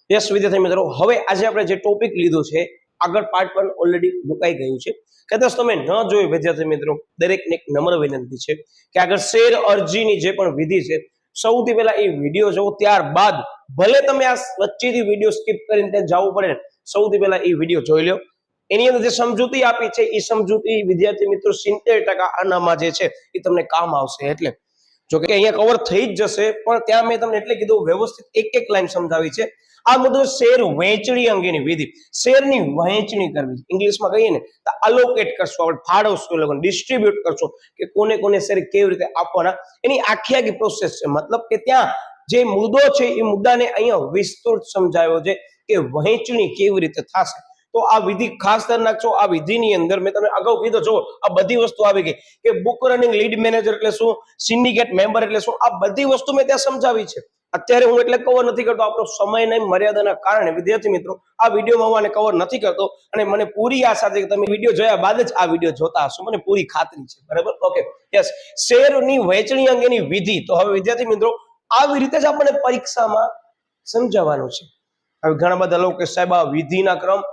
Yes વિદ્યાર્થી મિત્રો, હવે આજે આપણે જે ટોપિક લીધો છે આગળ પાર્ટ 1 ઓલરેડી મુકાઈ ગયું છે. કદાચ તમે ન જોયું વિદ્યાર્થી મિત્રો, દરેકને એક નમ્ર વિનંતી છે કે આગળ શેર અરજીની જે પણ વિધિ છે સૌથી પહેલા એ વિડીયો જોવો, ત્યારબાદ ભલે તમે આ વચ્ચેથી વિડીયો સ્કીપ કરીને ત્યાં જવું પડે, સૌથી પહેલા એ વિડીયો જોઈ લો. એની અંદર જે સમજૂતી આપી છે એ સમજૂતી વિદ્યાર્થી મિત્રો 70% આનામાં જે છે એ તમને કામ આવશે. એટલે જો કે અહીંયા કવર થઈ જ જશે, પણ ત્યાં મેં તમને એટલે કીધું વ્યવસ્થિત એક એક લાઈન સમજાવી છે. આ મુદ્દો શેર વહેંચણી અંગેની વિધિ, શેરની વહેંચણી કરવી, ઇંગ્લિશમાં કહીએ ને તો અલોકેટ કરશો, આપણે ફાળવશો, એ લોકોને ડિસ્ટ્રીબ્યુટ કરશો કે કોને કોને શેર કેવી રીતે આપવાના, એની આખી પ્રોસેસ છે. મતલબ કે ત્યાં જે મુદ્દો છે એ મુદ્દાને અહીંયા વિસ્તૃત સમજાવ્યો છે કે વહેંચણી કેવી રીતે થશે. તો આ વિધિ ખાસ ધ્યાન રાખજો. આ વિધિની અંદર મેં તમને અગાઉ કીધું, જો આ બધી વસ્તુ આવી ગઈ કે બુક રનિંગ લીડ મેનેજર એટલે શું, સિન્ડિકેટ મેમ્બર એટલે શું, આ બધી વસ્તુ મેં ત્યાં સમજાવી છે. અત્યારે હું એટલે કવર નથી કરતો, આપણો સમયની મર્યાદાના કારણે વિદ્યાર્થી મિત્રો આ વિડીયોમાં હું કવર નથી કરતો, અને મને પૂરી આશા છે કે તમે વિડીયો જોયા બાદ જ આ વિડીયો જોતા હશો, મને પૂરી ખાતરી છે. બરાબર, ઓકે. યસ, શેરની વહેંચણી અંગેની વિધિ. તો હવે વિદ્યાર્થી મિત્રો આવી રીતે જ આપણે પરીક્ષામાં સમજાવવાનું છે. હવે ઘણા બધા લોકો કે સાહેબ આ વિધિના ક્રમ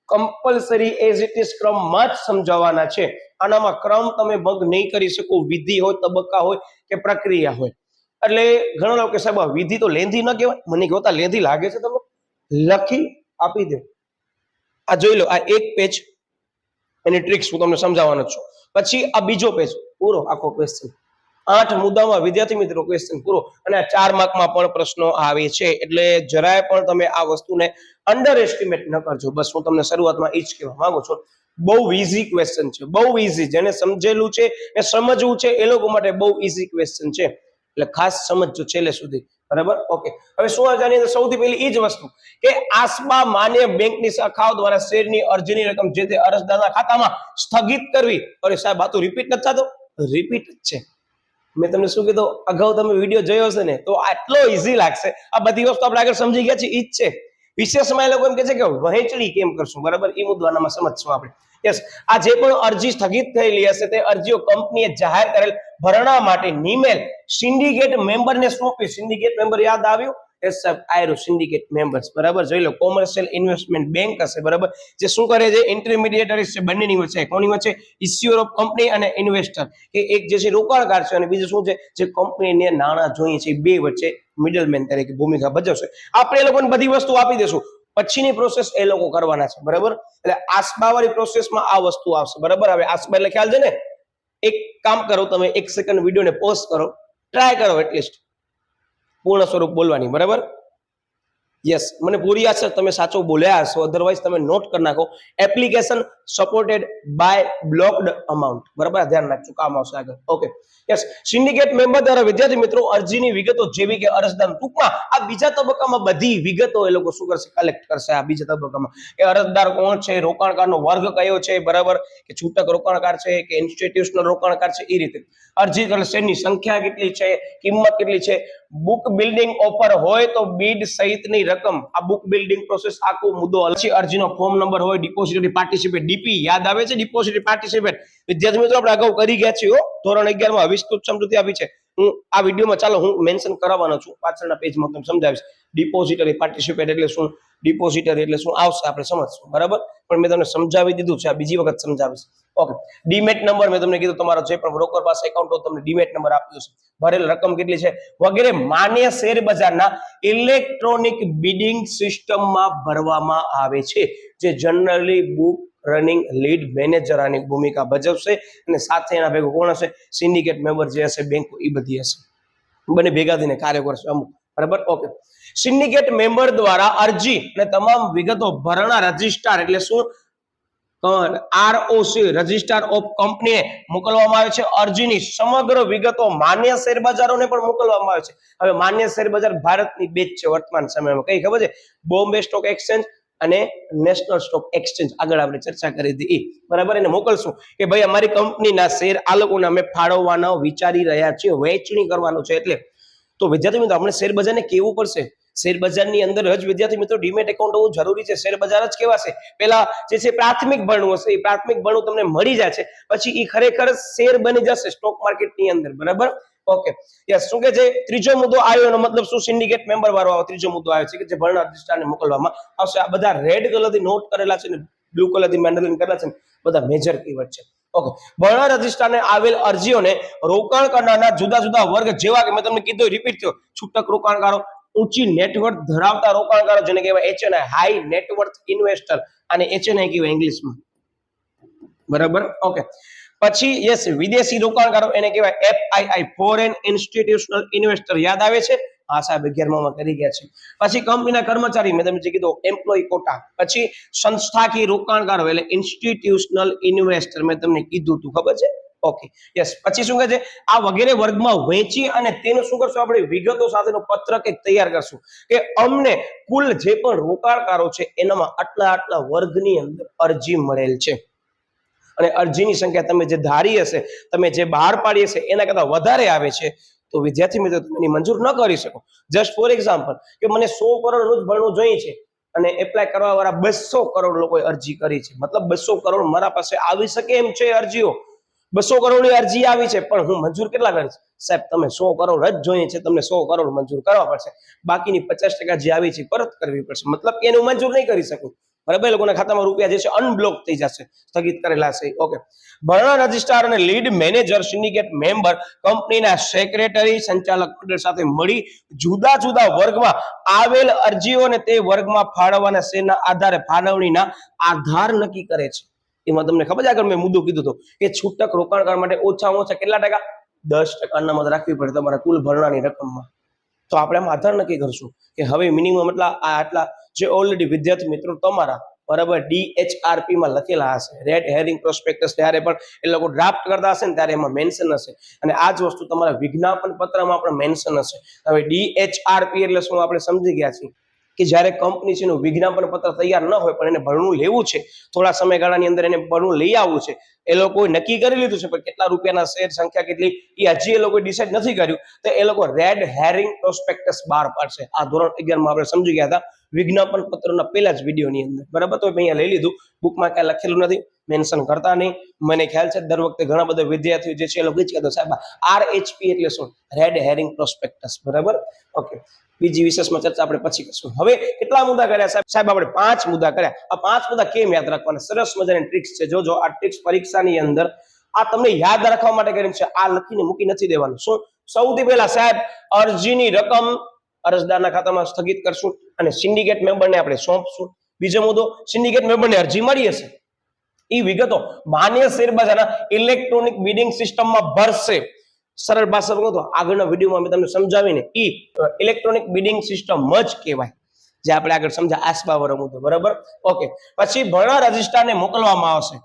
કમ્પલસરી એઝ ઇટ ઇઝ ક્રમમાં જ સમજાવવાના છે, આનામાં ક્રમ તમે ભંગ નહીં કરી શકો, વિધિ હોય, તબક્કા હોય કે પ્રક્રિયા હોય. એટલે ઘણા લોકો કે સાહેબ વિધિ તો લેંધી ન કહેવાય, મને કહેતા લેંધી લાગે છે, તમે લખી આપી દો. આ જોઈ લો, આ એક પેજ એની ટ્રિક્સ હું તમને સમજાવવાનો છું. પછી આ બીજો પેજ પૂરો, આખો ક્વેશ્ચન 8 મુદ્દામાં વિદ્યાર્થી મિત્રો ક્વેશ્ચન પૂરો, અને આ 4 માર્કમાં પણ પ્રશ્નો આવે છે. એટલે જરાય પણ તમે આ વસ્તુને અંડર એસ્ટિમેટ ન કરજો. બસ હું તમને શરૂઆતમાં એ જ કહેવા માંગુ છું, બહુ ઈઝી ક્વેશ્ચન છે, બહુ ઈઝી. જેને સમજેલું છે એ સમજવું છે એ લોકો માટે બહુ ઈઝી ક્વેશ્ચન છે, એટલે ખાસ સમજજો છેલ્લે સુધી. બરાબર, ઓકે. હવે શું આની અંદર સૌથી પહેલી એ જ વસ્તુ કે આસબા માન્ય બેંકની શાખાઓ દ્વારા શેરની અરજીની રકમ જે તે અરજદારના ખાતામાં સ્થગિત કરવી. અરે સાહેબ આ તો રિપીટ નથી થતો, રિપીટ જ છે. મેં તમને શું કીધું, અગાઉ તમે વિડીયો જોયો હશે ને તો આટલો ઈઝી લાગશે. આ બધી વસ્તુ આપણે આગળ સમજી ગયા છે, ઈ જ છે. વિશેષમાં એ લોકો એમ કહે છે કે વહેંચણી કેમ કરશું. બરાબર, એ મુદ્દામાં સમજશું આપણે. યસ, આ જે પણ અરજી સ્થગિત થયેલી હશે તે અરજીઓ કંપનીએ જાહેર કરેલ ભરણા માટે નિમેલ સિન્ડિકેટ મેમ્બરને સોંપી. સિન્ડિકેટ મેમ્બર યાદ આવ્યું? યસ સાહેબ, આયરો સિન્ડિકેટ મેમ્બર્સ. બરાબર, જોઈ લો, કોમર્શિયલ ઇન્વેસ્ટમેન્ટ બેંક હશે. બરાબર, જે શું કરે છે, ઇન્ટરમીડિયેટરીઝ છે બંનેની વચ્ચે. કોની વચ્ચે? ઇસ્યુઅર ઓફ કંપની અને ઇન્વેસ્ટર, કે એક જે છે રોકાણકાર છે અને બીજું શું છે, જે કંપનીને નાણાં જોઈએ છે, બે વચ્ચે મિડલમેન તરીકે ભૂમિકા ભજવશે. આપણે એ લોકોને બધી વસ્તુ આપી દેશું, પછીની પ્રોસેસ એ લોકો કરવાના છે. બરાબર, એટલે આસબા વાળી પ્રોસેસમાં આ વસ્તુ આવશે. બરાબર, હવે આસબા એટલે ખ્યાલ છે ને? એક કામ કરો, તમે 1 સેકન્ડ વિડીયોને પોઝ કરો, ટ્રાય કરો એટલીસ્ટ પૂર્ણ સ્વરૂપ બોલવાની. બરાબર, યસ, મને પૂરી આશા તમે સાચું બોલ્યા હશો, અધરવાઇઝ તમે નોટ કરી નાખો. Application supported by blocked amount. બરાબર, ધ્યાન રાખજો, કામ આવશે આગળ. ઓકે. યસ, સિન્ડિકેટ મેમ્બર દ્વારા વિદ્યાર્થી મિત્રો અરજીની વિગતો જેવી કે અરજદાર, ટૂંકમાં આ બીજા તબક્કામાં બધી વિગતો એ લોકો શું કરશે, કલેક્ટ કરશે. આ બીજા તબક્કામાં કે અરજદાર કોણ છે, રોકાણકારનો વર્ગ કયો છે, બરાબર, કે છૂટક રોકાણકાર છે કે ઇન્સ્ટિટ્યુશનલ રોકાણકાર છે, એ રીતે અરજી કરે. શેરની સંખ્યા કેટલી છે, કિંમત કેટલી છે, બુક બિલ્ડિંગ ઓફર હોય તો બીડ સહિતની રકમ. આ બુક બિલ્ડિંગ પ્રોસેસ આખો મુદ્દો. પછી અરજીનો ફોર્મ નંબર હોય, ડિપોઝિટરી પાર્ટિસિપેટ, ડીપી યાદ આવે છે, ડિપોઝિટરી પાર્ટિસિપેટ. વિદ્યાર્થી મિત્રો આપણે અગાઉ કરી ગયા છીએ, ધોરણ 11 માં વિસ્તૃત સમજૂતી આપી છે. હું આ વિડીયોમાં ચાલો હું મેન્શન કરવાનો છું, પાછળના પેજમાં તમને સમજાવીશ. ડિપોઝિટરી પાર્ટિસિપેટ એટલે શું, ડિપોઝિટરી એટલે શું આવશે આપણે સમજશું. બરાબર, પણ મેં તમને સમજાવી દીધું છે, આ બીજી વખત સમજાવીશ. ઓકે. ડીમેટ નંબર મેં તમને કીધું, તમારો જે પણ બ્રોકર પાસે એકાઉન્ટ હોય તમને ડીમેટ નંબર આપ્યો છે, ભરેલ રકમ કેટલી છે વગેરે માન્ય શેર બજારના ઇલેક્ટ્રોનિક બિડિંગ સિસ્ટમમાં ભરવામાં આવે છે, જે generally book running lead manager આની ભૂમિકા ભજવશે, અને સાથે એના ભેગું કોણ હશે, સિન્ડિકેટ મેમ્બર જે હશે, બેંકો, એ બધી હશે, બંને ભેગા થઈને કાર્ય કરશે અમુક. બરાબર, ઓકે. સિન્ડિકેટ મેમ્બર દ્વારા અરજી અને તમામ વિગતો ભરણા રજિસ્ટ્રાર એટલે શું, ROC રજિસ્ટ્રાર ઓફ કંપનીએ મોકલવામાં આવે છે. અરજીની સમગ્ર વિગતો માન્ય શેર બજારોને પણ મોકલવામાં આવે છે. હવે માન્ય શેર બજાર ભારતની બે જ છે વર્તમાન સમયમાં, કઈ ખબર છે? બોમ્બે સ્ટોક એક્સચેન્જ અને નેશનલ સ્ટોક એક્સચેન્જ. આગળ આપણે ચર્ચા કરી હતી. બરાબર, એને મોકલશું કે ભાઈ અમારી કંપનીના શેર આ લોકોને અમે ફાળવવાના વિચારી રહ્યા છીએ, વહેંચણી કરવાનું છે. એટલે તો વિદ્યાર્થી મિત્રો આપણે શેર બજારને કેવું પડશે. શેર બજારની અંદર જ વિદ્યાર્થી મિત્રો ડીમેટ એકાઉન્ટ હોવું જરૂરી છે. શેર બજાર જ કેવાશે. પેલા જે છે પ્રાથમિક ભણવું હશે, એ પ્રાથમિક ભણવું તમને મળી જાય છે, પછી એ ખરેખર શેર બની જશે સ્ટોક માર્કેટની અંદર. બરાબર, ઓકે યસ શું કે છે ત્રીજો મુદ્દો આવ્યો એનો મતલબ શું સિન્ડિકેટ મેમ્બર વાળો ત્રીજો મુદ્દો આવ્યો છે કે જે ભરણા રજિસ્ટ્રારને મોકલવામાં આવશે. આ બધા રેડ કલરથી નોટ કરેલા છે ને બ્લુ કલરથી મેન્ડલિંગ કરેલા છે ને બધા મેજર કીવર્ડ છે. ઓકે ભરણા રજિસ્ટ્રારને આવેલ અરજીઓને રોકાણ કરનારના જુદા જુદા વર્ગ જેવા કે મેં તમને કીધું રિપીટ થયો છૂટક રોકાણકારો, ઊંચી નેટવર્થ ધરાવતા રોકાણકારો જેને કહેવાય HNI હાઈ નેટવર્થ ઇન્વેસ્ટર અને HNI કહેવાય ઇંગ્લિશમાં બરાબર. ઓકે પછી યસ વિદેશી રોકાણકારો એને કહેવાય FII ફોરેન ઇન્સ્ટિટ્યુશનલ ઇન્વેસ્ટર યાદ આવે છે હા સાહેબ 11માં કરી ગયા છે. પછી કંપનીના કર્મચારી મેં તમને જે કીધું એમ્પ્લોય કોટા. પછી સંસ્થાકીય રોકાણકારો એટલે ઇન્સ્ટિટ્યુશનલ ઇન્વેસ્ટર મેં તમને કીધું તું ખબર છે. ઓકે યસ પછી શું કહે છે આ વગેરે વર્ગમાં વહેંચી અને તેનું શું કરશું આપણે વિગતો સાથેનો પત્રક એક તૈયાર કરશું કે અમને કુલ જે પણ રોકાણકારો છે એનામાં આટલા આટલા વર્ગની અંદર અરજી મળેલ છે અને અરજીની સંખ્યા તમે જે ધારી હશે તમે જે બહાર પાડી હશે એના કરતા વધારે આવે છે તો વિદ્યાર્થી મિત્રો તમે એની મંજૂર ન કરી શકો. જસ્ટ ફોર એક્ઝામ્પલ કે મને 100 કરોડનું જ ભરણું જોઈએ છે અને એપ્લાય કરવા વાળા 200 કરોડ લોકોએ અરજી કરી છે મતલબ 200 કરોડ મારા પાસે આવી શકે એમ છે અરજીઓ 200 કરોડની અરજી આવી છે પણ હું મંજૂર કેટલા કરીશ સાહેબ તમે 100 કરોડ જ જોઈએ છે તમને 100 કરોડ મંજૂર કરવા પડશે બાકીની 50% જે આવી છે પરત કરવી પડશે મતલબ કે એનું મંજૂર નહીં કરી શકું બરાબર. લોકોના ખાતામાં રૂપિયા જે છે અનબ્લોક થઈ જશે સ્થગિત કરેલા છે. ઓકે ભરણા રજિસ્ટ્રાર અને લીડ મેનેજર સિન્ડિકેટ મેમ્બર કંપનીના સેક્રેટરી સંચાલક મંડળ સાથે મળી જુદા જુદા વર્ગમાં આવેલ અરજીઓને તે વર્ગમાં ફાળવવાના શેરના આધારે ફાળવણીના આધાર નક્કી કરે છે. એમાં તમને ખબર છે આગળ મેં મુદ્દો કીધું હતો કે છૂટક રોકાણકાર માટે ઓછામાં ઓછા કેટલા ટકા 10% અનામત રાખવી પડે તમારા કુલ ભરણાની રકમમાં. તો આપણે આમ આધાર નક્કી કરશું કે હવે મિનિમમ આટલા જે ઓલરેડી વિદ્યાર્થી મિત્રો તમારા બરાબર DHRP માં લખેલા હશે રેડ હેરિંગ પ્રોસ્પેક્ટસ ત્યારે પણ એ લોકો ડ્રાફ્ટ કરતા હશે ને ત્યારે એમાં મેન્શન હશે અને આ જ વસ્તુ તમારા વિજ્ઞાપન પત્રમાં પણ મેન્શન હશે. હવે DHRP એટલે શું આપણે સમજી ગયા છીએ કે જ્યારે કંપની છે એનું વિજ્ઞાપન પત્ર તૈયાર ન હોય પણ એને ભરણું લેવું છે થોડા સમયગાળાની અંદર એને ભરણું લઈ આવવું છે એ લોકોએ નક્કી કરી લીધું છે પણ કેટલા રૂપિયાના શેર સંખ્યા કેટલી એ હજી એ લોકોએ ડિસાઈડ નથી કર્યું તો એ લોકો રેડ હેરિંગ પ્રોસ્પેક્ટસ બહાર પાડશે. આ ધોરણ 11 માં આપણે સમજી ગયા હતા વિજ્ઞાપન પત્રના પહેલા જ વિડીયોની અંદર બરાબર. તો અહીંયા લઈ લીધું બુકમાં ક્યાં લખેલું નથી મેન્શન કરતા નહીં. મને ખ્યાલ છે દર વખતે ઘણા બધા વિદ્યાર્થીઓ જે છે એ લોકો જ કહેતો સાહેબ RHP એટલે શું રેડ હેરિંગ પ્રોસ્પેક્ટસ બરાબર. ઓકે બીજી વિશેષમાં ચર્ચા આપણે પછી કરશું. હવે કેટલા મુદ્દા કર્યા સાહેબ આપણે 5 મુદ્દા કર્યા. આ 5 મુદ્દા કેમ યાદ રાખવાના સરસ મજાની ટ્રિક્સ છે. જોજો આ ટ્રિક્સ પરીક્ષાની અંદર આ તમને યાદ રાખવા માટે કરીને છે આ લખીને મૂકી નથી દેવાનું. શું સૌથી પહેલા સાહેબ અરજીની રકમ અરજદારના ખાતામાં સ્થગિત કરશું અને સિન્ડિકેટ મેમ્બરને આપણે સોંપશું. બીજો મુદ્દો સિન્ડિકેટ મેમ્બરને અરજી મળી હશે એ વિગતો માન્ય શેરબજારના ઇલેક્ટ્રોનિક બિડિંગ સિસ્ટમમાં ભરશે. સરળ ભાષામાં કહું તો આગળના વિડીયોમાં મેં તમને સમજાવીને ઇલેક્ટ્રોનિક બિડિંગ સિસ્ટમ જ કહેવાય જે આપણે આગળ સમજા આસપાવરો મુદ્દો બરાબર. ઓકે પછી ભરણા રજિસ્ટ્રારને મોકલવામાં આવશે.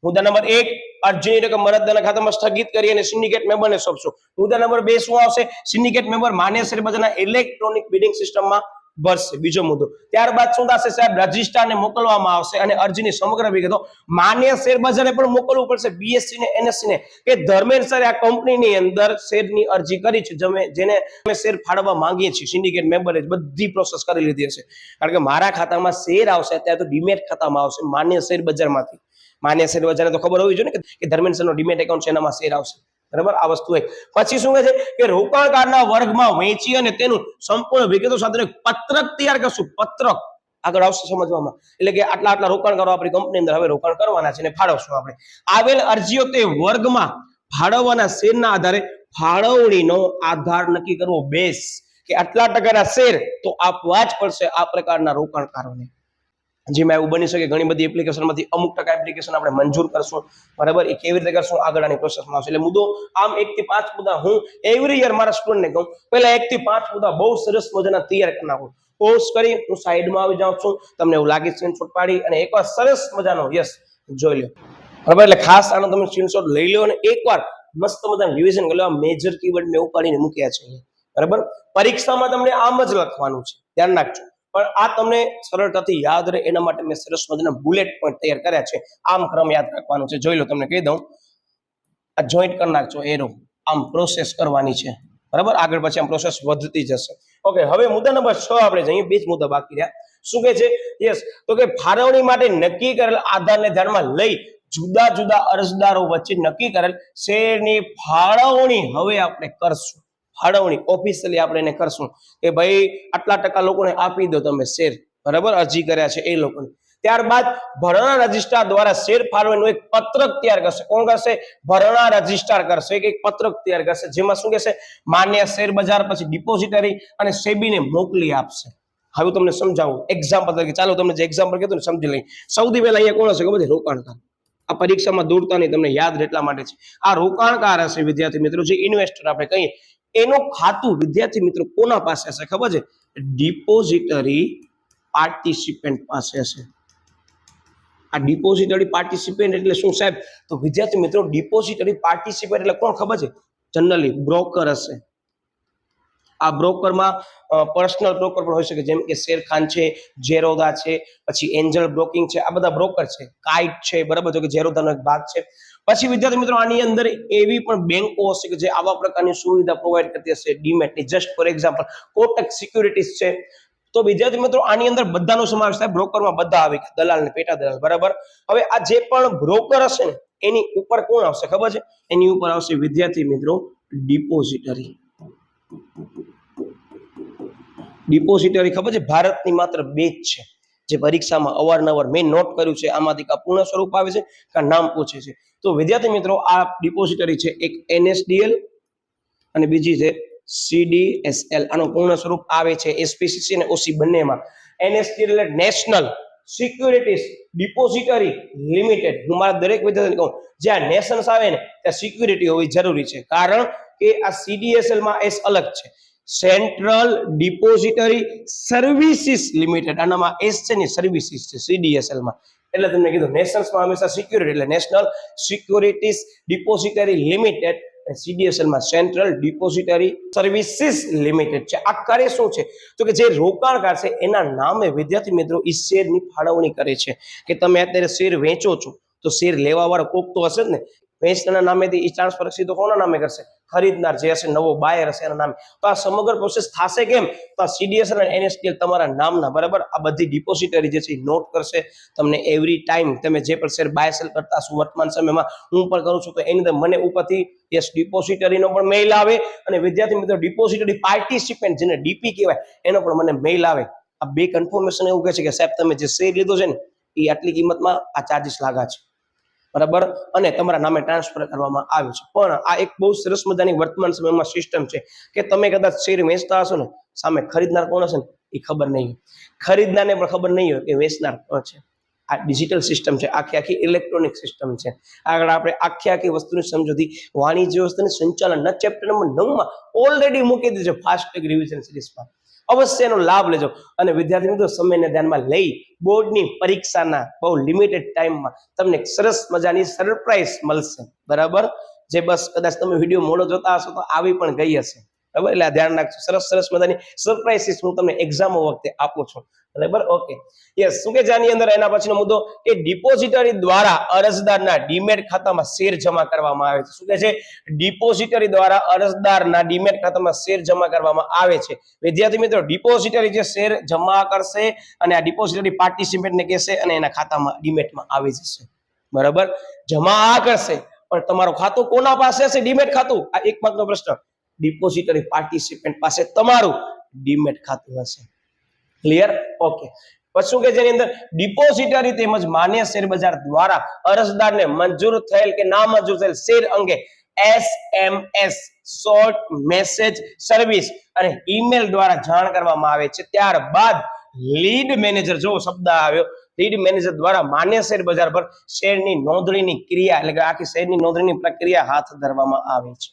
મુદ્દા નંબર 1 અરજીની રકમ અરજદારના ખાતામાં સ્થગિત કરી અને સિન્ડિકેટ મેમ્બરને સોંપશું. મુદ્દા નંબર 2 શું આવશે સિન્ડિકેટ મેમ્બર માન્ય શેરબજારના ઇલેક્ટ્રોનિક બિડિંગ સિસ્ટમમાં ભરશે. બીજો મુદ્દો ત્યારબાદ શું થશે સાહેબ રજિસ્ટ્રારને મોકલવામાં આવશે અને અરજીની સમગ્ર વિગતો માન્ય શેરબજારને પણ મોકલવું પડશે BSE ને NSE ને કે ધર્મેન્દ્ર સર આ કંપનીની અંદર શેરની અરજી કરી છે જેને અમે શેર ફાળવવા માંગીએ છીએ સિન્ડિકેટ મેમ્બરે બધી પ્રોસેસ કરી લીધી હશે કારણ કે મારા ખાતામાં શેર આવશે અત્યારે તો ડીમેટ ખાતામાં આવશે માન્ય શેર બજારમાંથી. માન્ય શેર બજારને તો ખબર હોવી જોઈએ ને કે ધર્મેન્દ્ર સરનો ડીમેટ એકાઉન્ટ છે એનામાં શેર આવશે બરાબર. આ વસ્તુ એક પછી શું કહે છે કે રોકાણકારના વર્ગમાં વહેંચી અને તેનું સંપૂર્ણ વિગતો સાથે પત્રક તૈયાર કરશું. પત્રક આગળ આવશે સમજવામાં એટલે કે આટલા આટલા રોકાણકારો આપણી કંપની અંદર હવે રોકાણ કરવાના છે અને ફાળવશું આપણે. આવેલ અરજીઓ તે વર્ગમાં ફાળવવાના શેરના આધારે ફાળવણીનો આધાર નક્કી કરવો. બેસ કે આટલા ટકાના શેર તો આપવા જ પડશે આ પ્રકારના રોકાણકારોને. જેમાં એવું બની શકે ઘણી બધી એપ્લિકેશનમાંથી અમુક ટકા એપ્લિકેશન આપણે મંજૂર કરશું બરાબર. એ કેવી રીતે કરશું આગળની પ્રોસેસમાં આવશે. એટલે મુદ્દો આમ 1 થી 5 મુદ્દા હું એવરી યર મારા સ્ટુડન્ટને કહું પહેલા 1 થી 5 મુદ્દા બહુ સરસ મજાના તૈયાર કરી નાખું. પોઝ કરી હું સાઈડમાં આવી જાઉં છું તમને એવું લાગે સ્ક્રીનશોટ પાડી અને એકવાર સરસ મજાનો યસ જોઈ લો બરાબર. એટલે ખાસ આનો તમે સ્ક્રીનશોટ લઈ લો અને એકવાર મસ્ત મજાનું રિવિઝન કરી લો. આ મેજર કીવર્ડ મેં ઉપાડીને મૂક્યા છે બરાબર. પરીક્ષામાં તમને આમ જ લખવાનું છે ધ્યાન રાખજો પણ આ તમને સરળતાથી યાદ રહે એના માટે મેં સરસ મજાના બુલેટ પોઈન્ટ તૈયાર કર્યા છે. આમ ક્રમ યાદ રાખવાનો છે. જોઈ લો તમને કહી દઉં આ જોઈન્ટ કરી નાખજો એરો આમ પ્રોસેસ કરવાની છે બરાબર. આગળ પછી આમ પ્રોસેસ વધતી જશે. ઓકે હવે મુદ્દા નંબર 6 આપણે જઈએ. 2 જ મુદ્દા બાકી રહ્યા. શું કહે છે યસ તો કે ફાળવણી માટે નક્કી કરેલ આધારને ધ્યાનમાં લઈ જુદા જુદા અરજદારો વચ્ચે નક્કી કરેલ શેરની ફાળવણી હવે આપણે કરશું. ફાળવણી ઓફિશિયલી આપણે એને કરશું કે ભાઈ આટલા ટકા લોકોને આપી દો તમે શેર, બરાબર, અરજી કર્યા છે એ લોકોને. ત્યારબાદ ભરણા રજિસ્ટ્રાર દ્વારા શેર ફાળવણીનું એક પત્રક તૈયાર કરશે. કોણ કરશે? ભરણા રજિસ્ટ્રાર કરશે. એક પત્રક તૈયાર કરશે જેમાં શું કહેશે? માન્ય શેર બજાર, પછી ડિપોઝિટરી અને સેબીને મોકલી આપશે. હવે તમને સમજાવું એક્ઝામ્પલ તરીકે. ચાલો તમને જે એક્ઝામ્પલ કીધું ને સમજી લઈએ. સૌથી પહેલા અહીંયા કોણ હશે ખબર છે? રોકાણકાર. આ પરીક્ષામાં દોડતા નહીં, તમને યાદ એટલા માટે છે. આ રોકાણકાર હશે વિદ્યાર્થી મિત્રો, જે ઇન્વેસ્ટર આપણે કહીએ. એનું ખાતું વિદ્યાર્થી મિત્રો કોના પાસે હશે ખબર છે? ડિપોઝિટરી પાર્ટિસિપન્ટ પાસે હશે. આ ડિપોઝિટરી પાર્ટિસિપન્ટ એટલે શું સાહેબ? તો વિદ્યાર્થી મિત્રો ડિપોઝિટરી પાર્ટિસિપન્ટ એટલે કોણ ખબર છે? જનરલી બ્રોકર હશે. આ બ્રોકરમાં પર્સનલ બ્રોકર પણ હોઈ શકે, જેમ કે શેરખાન છે, ઝેરોદા છે, પછી એન્જલ બ્રોકિંગ છે. આ બધા બ્રોકર છે. કાઇટ છે, બરાબર, જો કે ઝેરોદાનો એક ભાગ છે. પછી વિદ્યાર્થી મિત્રો આની અંદર એવી પણ બેંકો હશે કે જે આવા પ્રકારની સુવિધા પ્રોવાઈડ કરતી હશે ડીમેટની. Just for example Kotak securities છે. તો વિદ્યાર્થી મિત્રો આની અંદર બધાનો સમાવેશ થાય. બ્રોકરમાં બધા આવે, દલાલ ને પેટા દલાલ, બરાબર. હવે આ જે પણ બ્રોકર હશે ને એની ઉપર કોણ આવશે ખબર છે? એની ઉપર આવશે વિદ્યાર્થી મિત્રો ડિપોઝિટરી. ડિપોઝિટરી ખબર છે? ભારતની માત્ર 2 જ છે જે પરીક્ષામાં અવારનવાર મેં નોટ કર્યું છે. આમાંથી કા પૂર્ણ સ્વરૂપ આવે છે કા નામ પૂછે છે. તો વિદ્યાર્થી મિત્રો આ ડિપોઝિટરી છે, એક NSDL અને બીજી છે CDSL. આનો પૂર્ણ સ્વરૂપ આવે છે SPCC અને OC બંનેમાં. NSDL એટલે નેશનલ સિક્યુરિટીઝ ડિપોઝિટરી લિમિટેડ. હું મારા દરેક વિદ્યાર્થીને કહું, જ્યાં નેશન્સ આવે ને ત્યાં સિક્યુરિટી હોવી જરૂરી છે, કારણ કે આ CDSL માં S અલગ છે, સેન્ટ્રલ ડિપોઝિટરી સર્વિસીસ લિમિટેડ. આનામાં S છે ને સર્વિસીસ છે CDSL માં. એટલે તમને કીધું નેશન્સમાં હંમેશા સિક્યુરિટી એટલે national securities depository limited, CDSL માં સેન્ટ્રલ ડિપોઝિટરી સર્વિસીસ લિમિટેડ છે. આ કરે શું છે? તો કે જે રોકાણકાર છે એના નામે વિદ્યાર્થી મિત્રો ઈ શેરની ફાળવણી કરે છે. કે તમે અત્યારે શેર વેચો છો તો શેર લેવા વાળો કોક તો હશે જ ને. વેચનારના નામેથી ઈ ટ્રાન્સફર સીધો કોના નામે કરશે? ખરીદનાર જે હશે, નવો બાયર હશે એના નામે. તો આ સમગ્ર પ્રોસેસ થશે કેમ? તો આ CDSL અને NSDL તમારા નામના, બરાબર, આ બધી ડિપોઝિટરી જે છે એ નોટ કરશે. તમને એવરી ટાઈમ તમે જે પણ શેર બાય સેલ કરતા છો વર્તમાન સમયમાં હું પણ કરું છું, તો એની અંદર મને ઉપરથી યસ ડિપોઝિટરીનો પણ મેઇલ આવે અને વિદ્યાર્થી મિત્રો ડિપોઝિટરી પાર્ટિસિપન્ટ જેને ડીપી કહેવાય એનો પણ મને મેઇલ આવે. આ 2 કન્ફર્મેશન એવું કહે છે કે સાહેબ તમે જે શેર લીધો છે ને એ આટલી કિંમતમાં આ ચાર્જીસ લાગા છે, બરાબર, અને તમારા નામે ટ્રાન્સફર કરવામાં આવ્યું છે. પણ આ એક બહુ સરસ મજાની વર્તમાન સમયમાં સિસ્ટમ છે કે તમે કદાચ શેર વેચતા હશો ને, સામે ખરીદનાર કોણ હશે ને એ ખબર નહીં હોય. ખરીદનારને પણ ખબર નહીં હોય કે વેચનાર કોણ છે. આ ડિજિટલ સિસ્ટમ છે, આખી ઇલેક્ટ્રોનિક સિસ્ટમ છે. આગળ આપણે આખી વસ્તુની સમજૂતી વાણિજ્ય વ્યવસ્થાનું સંચાલનના ચેપ્ટર નંબર 9 માં ઓલરેડી મૂકી દીધું છે ફાસ્ટ ટ્રેક રિવિઝન સિરીઝમાં. અવશ્ય એનો લાભ લેજો. અને વિદ્યાર્થી મિત્રો સમયને ધ્યાનમાં લઈ બોર્ડની પરીક્ષાના બહુ લિમિટેડ ટાઈમમાં તમને સરસ મજાની સરપ્રાઈઝ મળશે, બરાબર, જે બસ કદાચ તમે વિડીયો મોડો જોતા હશો તો આવી પણ ગઈ હશે, બરાબર. એટલે આ ધ્યાન રાખજો. સરસ મજાની સરપ્રાઈઝ હું તમને એક્ઝામો વખતે આપું છું, બરાબર. Okay, yes. શું કે આની અંદર એના પછીનો મુદ્દો કે ડિપોઝિટરી દ્વારા અરજદારના ડીમેટ ખાતામાં શેર જમા કરવામાં આવે છે. શું કે છે? ડિપોઝિટરી દ્વારા અરજદારના ડીમેટ ખાતામાં શેર જમા કરવામાં આવે છે. વિદ્યાર્થી મિત્રો ડિપોઝિટરી જે શેર જમા કરશે અને આ ડિપોઝિટરી પાર્ટિસિપન્ટને કહેશે અને એના ખાતામાં ડીમેટમાં આવી જશે, બરાબર. જમા કરશે પણ તમારું ખાતું કોના પાસે હશે? ડીમેટ ખાતું. આ એક માર્કનો પ્રશ્ન. ડિપોઝિટરી પાર્ટિસિપન્ટ પાસે તમારું ડીમેટ ખાતું હશે. ક્લિયર? ઓકે. પછી શું કે જેની અંદર ડિપોઝિટરી તેમજ માન્ય શેર બજાર દ્વારા અરજદારને મંજૂર થયેલ કે ના મંજૂર થયેલ શેર અંગે SMS શોર્ટ મેસેજ સર્વિસ અને ઈમેલ દ્વારા જાણ કરવામાં આવે છે. ત્યારબાદ લીડ મેનેજર, જો શબ્દ આવ્યો, લીડ મેનેજર દ્વારા માન્ય શેર બજાર પર શેરની નોંધણીની ક્રિયા એટલે કે આખી શેરની નોંધણીની પ્રક્રિયા હાથ ધરવામાં આવે છે.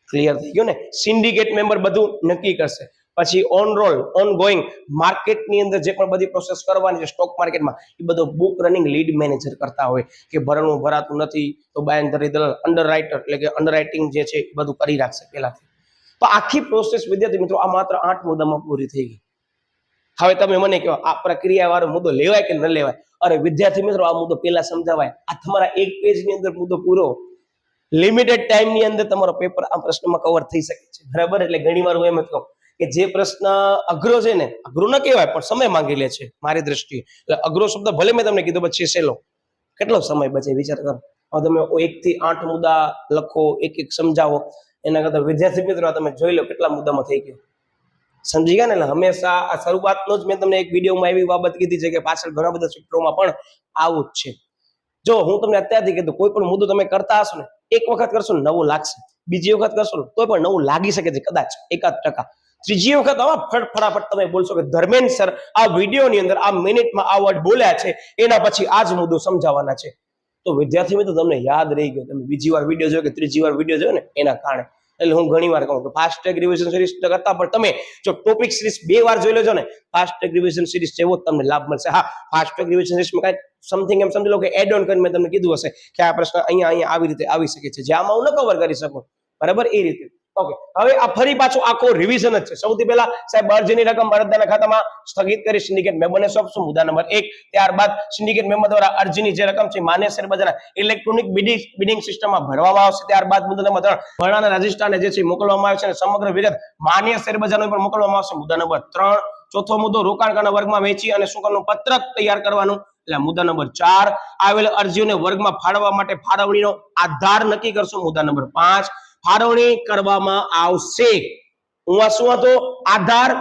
ક્લિયર થઈ ગયું ને? સિન્ડિકેટ મેમ્બર બધું નક્કી કરશે. પછી ઓન રોલ ઓન ગોઈંગ માર્કેટની અંદર જે પણ બધી પ્રોસેસ કરવાની છે સ્ટોક માર્કેટમાં એ બધો બુક રનિંગ લીડ મેનેજર કરતા હોય કે ભરણું ભરાતું નથી તો બાયંધરી દલાલ અંડરરાઇટર એટલે કે અંડરરાઇટિંગ જે છે એ બધું કરી રાખશે પહેલાથી. તો આખી પ્રોસેસ વિદ્યાર્થી મિત્રો આ માત્ર 8 મુદ્દામાં પૂરી થઈ ગઈ. હવે તમે મને કહો આ પ્રક્રિયા વાળો મુદ્દો લેવાય કે ન લેવાય? અરે વિદ્યાર્થી મિત્રો આ મુદ્દો પહેલા સમજાવાય. આ તમારા એક પેજની અંદર મુદ્દો પૂરો લિમિટેડ ટાઈમ ની અંદર તમારો પેપર આ પ્રશ્નમાં કવર થઈ શકે છે, બરાબર. એટલે ઘણી વાર હું એમ જ કહું કે જે પ્રશ્ન અઘરો છે ને, અઘરો ન કહેવાય પણ સમય માંગી લે છે મારી દ્રષ્ટિએ. એટલે અઘરો શબ્દ ભલે મેં તમને કીધું પછી સહેલો, કેટલો સમય બચે વિચાર કરો. હવે તમે 1 થી 8 મુદ્દા લખો, એક સમજાવો, એના કરતા વિદ્યાર્થી મિત્રો તમે જોઈ લો કેટલા મુદ્દામાં થઈ ગયો. સમજી ગયા ને? એટલે હંમેશા આ શરૂઆતનો જ મેં તમને એક વિડીયોમાં એવી બાબત કીધી છે કે પાછળ ઘણા બધા ચિત્રોમાં પણ આવું જ છે. જો હું તમને અત્યારથી કીધું, કોઈ પણ મુદ્દો તમે કરતા હશો ને, એક વખત કરશો ને નવું લાગશે, બીજી વખત કરશો ને તોય પણ નવું લાગી શકે છે, કદાચ 1% ત્રીજી વખત ફટાફટ તમે બોલશો કે ધર્મેન્દ્ર સર આ વિડીયોની અંદર આ મિનિટમાં આ વર્ડ બોલ્યા છે, એના પછી આ જ મુદ્દો સમજાવવાના છે. તો વિદ્યાર્થી મિત્રો તમને યાદ રહી ગયો, તમે બીજી વાર વિડીયો જોયો કે ત્રીજી વાર વિડીયો જોયો ને એના કારણે. એટલે હું ઘણી વાર કહું કે ફાસ્ટ ટ્રેક રિવિઝન સિરીઝ કરતા પણ તમે જો ટોપિક સિરીઝ 2 વાર જોઈ લેજો ને, ફાસ્ટ ટ્રેક રિવિઝન સિરીઝ જેવો તમને લાભ મળશે. હા, ફાસ્ટ ટ્રેક રિવિઝન સિરીઝમાં કાંઈક સમથિંગ એમ સમજી લો કે એડ ઓન કરીને મેં તમને કીધું હશે કે આ પ્રશ્ન અહીંયા આવી રીતે આવી શકે છે, જે આમાં હું ન કવર કરી શકું, બરાબર? એ રીતે. ઓકે, હવે આ ફરી પાછું આખો રિવિઝન જ છે. સૌથી પહેલા સાહેબ અરજીની રકમ અરજદારના ખાતામાં સ્થગિત કરી સિન્ડિકેટ મેમ્બરને સોંપશું, મુદ્દા નંબર 1. ત્યારબાદ સિન્ડિકેટ મેમ્બર દ્વારા અરજીની જે રકમ છે માન્ય શેરબજારના ઇલેક્ટ્રોનિક બિડિંગ સિસ્ટમમાં ભરવામાં આવશે. ત્યારબાદ મુદ્દા નંબર 3, ભરણાના રજિસ્ટ્રારને જે છે મોકલવામાં આવે છે અને સમગ્ર વિગત માન્ય શેરબજારનો પર મોકલવામાં આવશે. મુદ્દા નંબર 3. ચોથો મુદ્દો, રોકાણકારના વર્ગમાં વેચી અને શું કરવાનું? પત્રક તૈયાર કરવાનું. એટલે મુદ્દા નંબર 4. આવેલ અરજીઓને વર્ગમાં ફાળવવા માટે ફાળવણીનો આધાર નક્કી કરશું. મુદ્દા નંબર 5. ફાળવણી કરવામાં આવશે. હું શું હતો? આધાર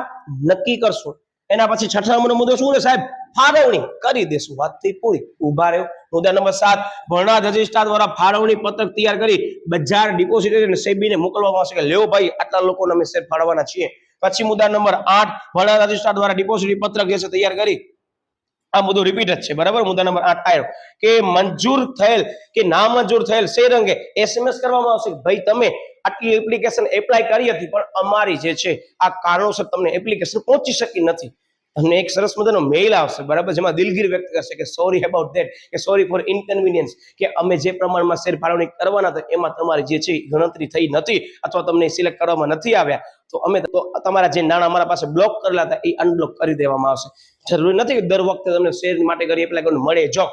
નક્કી કરશું. એના પછી 6થા નંબરનો મુદ્દો શું છે સાહેબ? ફાળવણી કરી દેશું. વાતથી પૂરી. ઉભા રહ્યો. મુદ્દા નંબર 7, ભરણાર રજિસ્ટ્રાર દ્વારા ફાળવણી પત્રક તૈયાર કરી બજાર ડિપોઝિટરી અને સેબીને મોકલવામાં આવશે કે લ્યો ભાઈ આટલા લોકોને અમે શેર ફાળવવાના છીએ. પછી મુદ્દા નંબર 8, ભરણાર રજિસ્ટ્રાર દ્વારા ડિપોઝિટરી પત્રક જે છે તૈયાર કરી, આ મુદ્દો રિપીટ જ છે, બરાબર? મુદ્દા નંબર 8 આવ્યો કે મંજૂર થયેલ કે ના મંજૂર થયેલ શેર અંગે SMS કરવામાં આવશે. ભાઈ તમે આટલી એપ્લિકેશન એપ્લાય કરી હતી પણ અમારી જે છે આ કારણોસર તમને એપ્લિકેશન પહોંચી શકી નથી. તમને એક સરસ મજાનો મેઇલ આવશે, બરાબર, જેમાં દિલગીર વ્યક્ત કરશે કે સોરી અબાઉટ ધેટ, કે સોરી ફોર ઇનકન્વીનિયન્સ, કે અમે જે પ્રમાણમાં શેર ફાળવણી કરવાના હતા એમાં તમારી જે છે ગણતરી થઈ નથી અથવા તમને સિલેક્ટ કરવામાં નથી આવ્યા, તો અમે તો તમારા જે નાણાં અમારા પાસે બ્લોક કરેલા હતા એ અનબ્લોક કરી દેવામાં આવશે. જરૂરી નથી કે દર વખતે તમને શેર માટે કરી એપ્લાય કરવાનું મળે, જો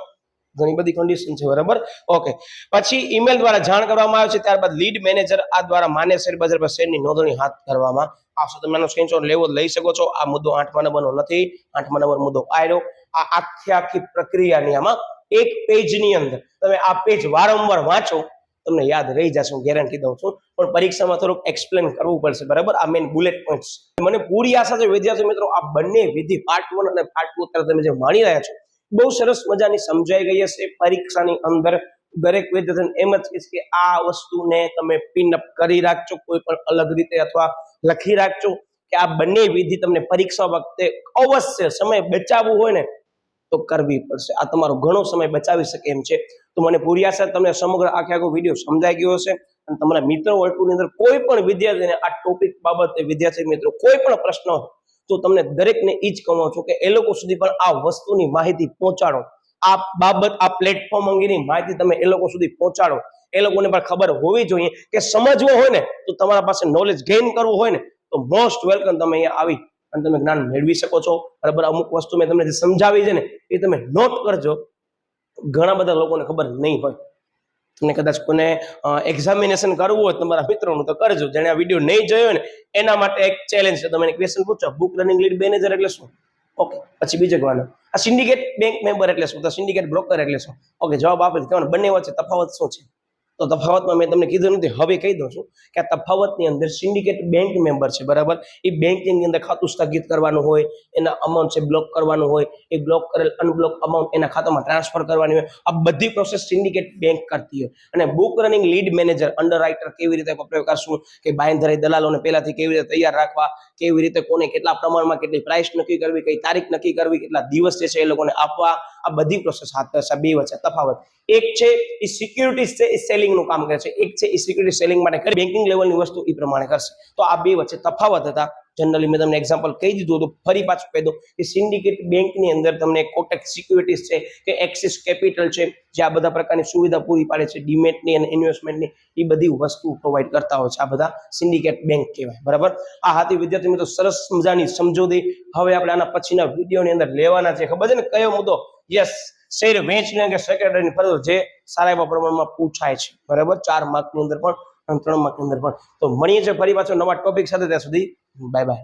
ઘણી બધી કન્ડિશન છે, બરાબર? ઓકે, પછી ઈમેલ દ્વારા જાણ કરવામાં આવે છે. ત્યારબાદ લીડ મેનેજર આ દ્વારા માન્ય શેર બજાર પર શેરની નોંધણી હાથ ધરવામાં આવશે. તમે આનો સ્ક્રીનશોટ લેવો લઈ શકો છો. આ મુદ્દો 8મા નંબરનો નથી, 8મા નંબર મુદ્દો આવ્યો. આ આખી પ્રક્રિયાની આમાં એક પેજની અંદર તમે આ પેજ વારંવાર વાંચો, તમને યાદ રહી જશે, હું ગેરંટી દઉં છું. પણ પરીક્ષામાં થોડુંક એક્સપ્લેન કરવું પડશે, બરાબર? આ મેઇન બુલેટ પોઈન્ટ્સ. મને પૂરી આશા છે વિદ્યાર્થી મિત્રો આ બંને વિધિ પાર્ટ 1 અને પાર્ટ 2 અત્યારે તમે જે માણી રહ્યા છો બહુ સરસ મજાની સમજાઈ ગઈ હશે. પરીક્ષાની અંદર દરેક વિદ્યાર્થીને એમ જ કહીશ કે આ વસ્તુને તમે પિનઅપ કરી રાખજો, કોઈ પણ અલગ રીતે અથવા લખી રાખજો કે આ બંને વિધિ તમને પરીક્ષા વખતે અવશ્ય સમય બચાવવું હોય ને તો કરવી પડશે. આ તમારો ઘણો સમય બચાવી શકે એમ છે. તો મને પૂરી આશા તમને સમગ્ર આખો વિડીયો સમજાઈ ગયો હશે અને તમારા મિત્રો વર્તુળની અંદર કોઈ પણ વિદ્યાર્થીને આ ટોપિક બાબતે વિદ્યાર્થી મિત્રો કોઈ પણ પ્રશ્ન હોય તો તમને દરેકને એ જ કહું છું કે એ લોકો સુધી પણ આ વસ્તુની માહિતી પહોંચાડો. આ બાબત, આ પ્લેટફોર્મ અંગેની માહિતી તમે એ લોકો સુધી પહોંચાડો. એ લોકોને પણ ખબર હોવી જોઈએ કે સમજવો હોય ને તો તમારા પાસે નોલેજ ગેઇન કરવું હોય ને તો મોસ્ટ વેલકમ, તમે અહીંયા આવી અને તમે જ્ઞાન મેળવી શકો છો, બરાબર? અમુક વસ્તુ મેં તમને જે સમજાવી છે ને એ તમે નોટ કરજો. ઘણા બધા લોકોને ખબર નહીં હોય. તમને કદાચ કોને એક્ઝામિનેશન કરવું હોય તમારા મિત્રોનું તો કરજો. જેને આ વિડીયો નહીં જોયો ને એના માટે એક ચેલેન્જ છે. તમે ક્વેશ્ચન પૂછો, બુક રનિંગ લીડ મેનેજર એટલે શું? ઓકે, પછી બીજો કહેવાનો આ સિન્ડિકેટ બેંક મેમ્બર એટલે શું? તો સિન્ડિકેટ બ્રોકર એટલે શું? ઓકે, જવાબ આપે કહેવાનો બંને વચ્ચે તફાવત શું છે? તો તફાવતમાં મેં તમને કીધું નથી, હવે કહી દઉં છું કે આ તફાવતની અંદર સિન્ડિકેટ બેંક મેમ્બર છે, બરાબર? એ બેંકની અંદર ખાતું સ્થગિત કરવાનું હોય, એના અમાઉન્ટ છે બ્લોક કરવાનું હોય, એ બ્લોક કરેલ અનબ્લોક અમાઉન્ટ એના ખાતામાં ટ્રાન્સફર કરવાની હોય. આ બધી પ્રોસેસ સિન્ડિકેટ બેંક કરતી હોય. અને બુક રનિંગ લીડ મેનેજર, અંડરરાઇટર કેવી રીતે પ્રયોગ કરશું, કે બાંયધરી દલાલોને પહેલાથી કેવી રીતે તૈયાર રાખવા, કેવી રીતે કોને કેટલા પ્રમાણમાં કેટલી પ્રાઇસ નક્કી કરવી, કઈ તારીખ નક્કી કરવી, કેટલા દિવસ જે છે એ લોકોને આપવા, આ બધી પ્રોસેસ હાથ ધરશે. બે વચ્ચે તફાવત એક છે એ સિક્યુરિટીઝ છે, એ સેલિંગ નું કામ કરે છે. એક છે એ સિક્યુરિટી સેલિંગ માટે કરી બેન્કિંગ લેવલની વસ્તુ એ પ્રમાણે કરશે. તો આ બે વચ્ચે તફાવત હતા. જનરલી મેં તમને એક્ઝામ્પલ કહી દીધું હતું, ફરી પાછું કહી દઉં કે સિન્ડિકેટ બેંકની અંદર તમને કોટેક સિક્યુરિટીઝ છે કે એક્સિસ કેપિટલ છે, જે આ બધા પ્રકારની સુવિધા પૂરી પાડે છે, ડીમેટની અને ઇન્વેસ્ટમેન્ટની, એ બધી વસ્તુ પ્રોવાઈડ કરતા હોય છે. આ બધા સિન્ડિકેટ બેંક કહેવાય, બરાબર? આ હતી વિદ્યાર્થી મિત્રો સરસ મજાની સમજૂતી. હવે આપણે આના પછીના વિડીયોની અંદર લેવાના છે, ખબર છે ને કયો મુદ્દો? યસ, શેર વેચણી કે સેક્રેટરીની ફરજ, જે સારા એવા પ્રમાણમાં પૂછાય છે, બરાબર? 4 માર્કની અંદર પણ અને 3 માર્કની અંદર પણ. તો મળીએ છીએ ફરી પાછો નવા ટોપિક સાથે. ત્યાં સુધી બાય બાય.